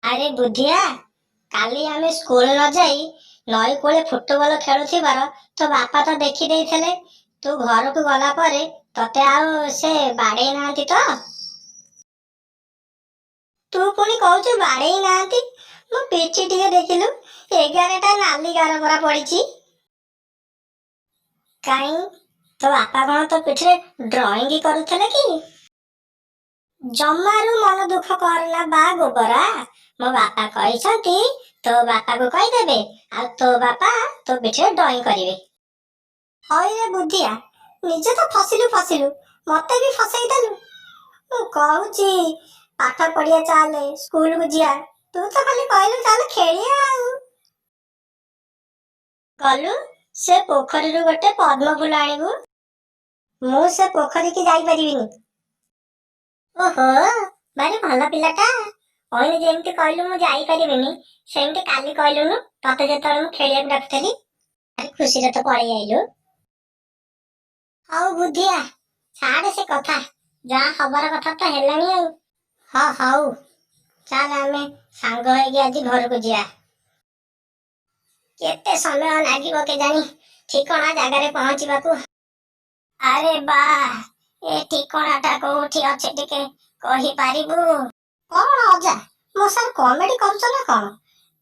ଆରେ ବୁଦ୍ଧିଆ, କାଲି ଆମେ ସ୍କୁଲ ନ ଯାଇ ନଈ କୂଳେ ଫୁଟବଲ ଖେଳୁଥିବାର ତୋ ବାପା ତ ଦେଖି ଦେଇଥିଲେ। ତୁ ଘରକୁ ଗଲା ପରେ ତତେ ଆଉ ସେ ବାଡେଇ ନାହାନ୍ତି ତ? ତୁ ପୁଣି କହୁଛୁ ବାଡେଇ ନାହାନ୍ତି? ମୁଁ ପିଠି ଟିକେ ଦେଖିଲୁ, 11ଟା ନାଲି ଗାର ପରା ପଡିଛି। କାଇଁ, ତୋ ବାପା କଣ ତୋ ପିଠିରେ ଡ୍ରଇଂ କରୁଥିଲେ କି? ଜମାରୁ ମନ ଦୁଃଖ କରନା ବା ଗୋବରା। ମୋ ବାପା କହିଛନ୍ତି ତୋ ବାପାକୁ କହିଦେବେ, ଆଉ ତୋ ବାପା ତୋ ପିଠିରେ ଡ୍ରଇଂ କରିବେ। ହଇରେ ବୁଦ୍ଧିଆ, ନିଜେ ତ ଫସିଲୁ, ମତେ ବି ଫସେଇ ଦେଲୁ। ମୁଁ କହୁଛି ପାଠ ପଢିଆ, ଚାଲେ ସ୍କୁଲକୁ ଯିବା। ତୁ ତ ଖାଲି କହିଲୁ ଚାଲେ ଖେଳିଆ ଆଉ। ଗଲୁ ସେ ପୋଖରୀରୁ ଗୋଟେ ପଦ୍ମ ଫୁଲ ଆଣିବୁ। ମୁଁ ସେ ପୋଖରୀ କି ଯାଇପାରିବିନି। ଓହୋ, ଭାରି ଭଲ ପିଲାଟା। ଅଇନି ଯେମିତି କହିଲୁ ମୁଁ ଯାଇପାରିବିନି, ସେମିତି କାଲି କହିଲୁନୁ ତତେ ଯେତେବେଳେ ମୁଁ ଖେଳିବାକୁ ଡାକୁଥିଲି। ଭାରି ଖୁସିରେ ତ ପଳେଇ ଆଇଲୁ। ହଉ ବୁଦ୍ଧିଆ, ଛାଡେ ସେ କଥା, ଯାହା ହବାର କଥା ତ ହେଲାଣି ଆଉ। ହଁ ହଉ, ଚାଲ ଆମେ ସାଙ୍ଗ ହେଇକି ଆଜି ଘରକୁ ଯିବା। କେତେ ସମୟ ଲାଗିବ କେଜାଣି ଠିକଣା ଜାଗାରେ ପହଞ୍ଚିବାକୁ? ଆରେ ବା, ଏ ଠିକଣାଟା କୋଉଠି ଅଛି ଟିକେ କହିପାରିବୁ? କଣ ଅଜା, ମୋ ସାଙ୍ଗେ କମେଡି କରୁଛ ନା କଣ?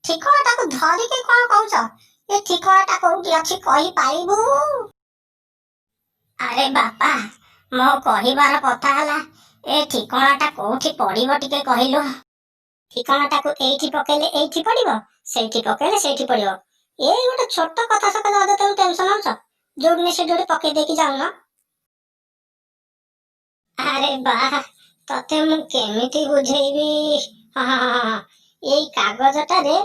ଠିକଣାଟାକୁ ଧରିକି କଣ କହୁଛ? ଏ ଠିକଣାଟା କୋଉଠି ଅଛି କହିପାରିବୁ? ଆରେ ବାପା, ମୋ କହିବାର କଥା ହେଲା, ଏ ଠିକଣାଟା କୋଉଠି ପଡିବ ଟିକେ କହିଲୁ? ଠିକଣାଟାକୁ ଏଇଠି ପକେଇଲେ ଏଇଠି ପଡିବ, ସେଇଠି ପକେଇଲେ ସେଇଠି ପଡିବ। ଏଇ ଗୋଟେ ଛୋଟ କଥା ସକାଳେ ଅଯଥା ତମେ ଟେନସନ ହଉଛ? ଯୋଉଠି ସେ ଯୋଉଠି ପକେଇ ଦେଇକି ଯାଉନ। ଆରେ ବାଃ, ତତେ ମୁଁ କେମିତି ବୁଝେଇବି? ହଁ, ଏଇ କାଗଜଟାରେ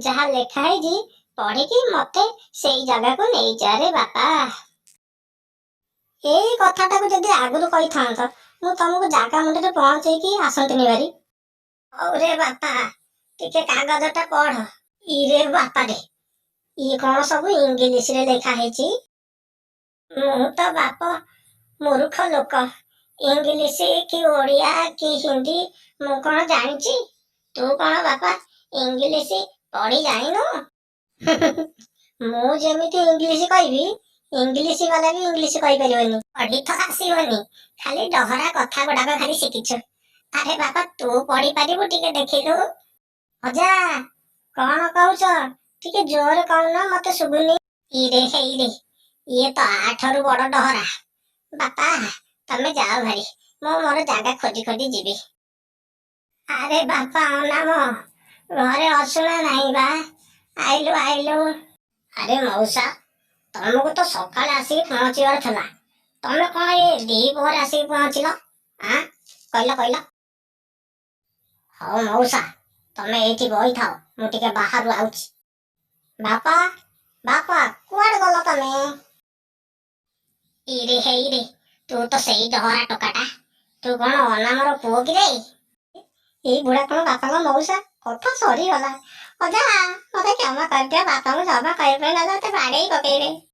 ଯାହା ଲେଖା ହେଇଛି ପଢିକି ମତେ ସେଇ ଜାଗାକୁ ନେଇଯାରେ ବାପା। ଏଇ କଥାଟାକୁ ଯଦି ଆଗରୁ କହିଥାନ୍ତ, ମୁଁ ତମକୁ ଜାଗା ମୁଣ୍ଡରେ ପହଞ୍ଚେଇକି ଆସନ୍ତିନି ବାରି। ହଉରେ ବାପା, ଟିକେ କାଗଜଟା ପଢ। ଇରେ ବାପାରେ, ଇଏ କଣ ସବୁ ଇଂଲିଶରେ ଲେଖା ହେଇଛି? ମୁଁ ତ ବାପ ମୂର୍ଖ ଲୋକ, ଇଂଲିଶ କି ଓଡ଼ିଆ କି ହିନ୍ଦୀ ମୁଁ କଣ ଜାଣିଛି? ତୁ କଣ ବାପା ଇଂଲିଶ ପଢି ଜାଣିନୁ? ମୁଁ ଯେମିତି ଇଂଲିଶ କହିବି, ଇଂଲିଶ ବାଲା ବି ଇଂଲିଶ କହିପାରିବନି, ପଢି ତ ଆସିବନି, ଖାଲି ଡହରା କଥା ଗୁଡାକ ଖାଲି ଶିଖିଛୁ। ଆରେ ବାପା, ତୁ ପଢି ପାରିବୁ ଟିକେ ଦେଖିଲୁ? ଅଜା, କଣ କହୁଛ? ଟିକେ ଜୋରେ କହୁନ, ମତେ ଶୁଭୁନି। ଇରେ ହେଇରେ, ଇଏ ତ ଆଠାରୁ ବଡ ଡହରା। ବାପା, ତମେ ଯାଅ ଭାରି, ମୁଁ ମୋର ଜାଗା ଖୋଜି ଖୋଜି ଯିବି। ଆରେ ବାପା ଅନାମ, ଘରେ ଅସୁନା ନାହିଁ ବା। ଆଇଲୁ। ଆରେ ମଉସା, ତମକୁ ତ ସକାଳେ ଆସିକି ପହଞ୍ଚିବାର ଥିଲା, ତମେ କଣ ଏ ଦ୍ୱିପହରେ ଆସିକି ପହଞ୍ଚିଲ? କହିଲ। ହଉ ମଉସା, ତମେ ଏଇଠି ବଇଥାଅ, ମୁଁ ଟିକେ ବାହାରୁ ଆଉଛି। ବାପା, କୁଆଡେ ଗଲ ତମେ? ଇରେ ହେଇରେ, ତୁ ତ ସେଇ ଡହରା ଟୋକାଟା। ତୁ କଣ ଅନାମର ପୁଅ କି ରେ? ଏଇ ବୁଢା କଣ ବାପାଙ୍କ ମଉସା? କଥା ସରିଗଲା। ଅଜା, ମତେ କ୍ଷମା କରିଦିଅ, ବାପାଙ୍କୁ ଜମା କହିବେ ନା, ମତେ ବାଡେଇ ପକେଇବେ।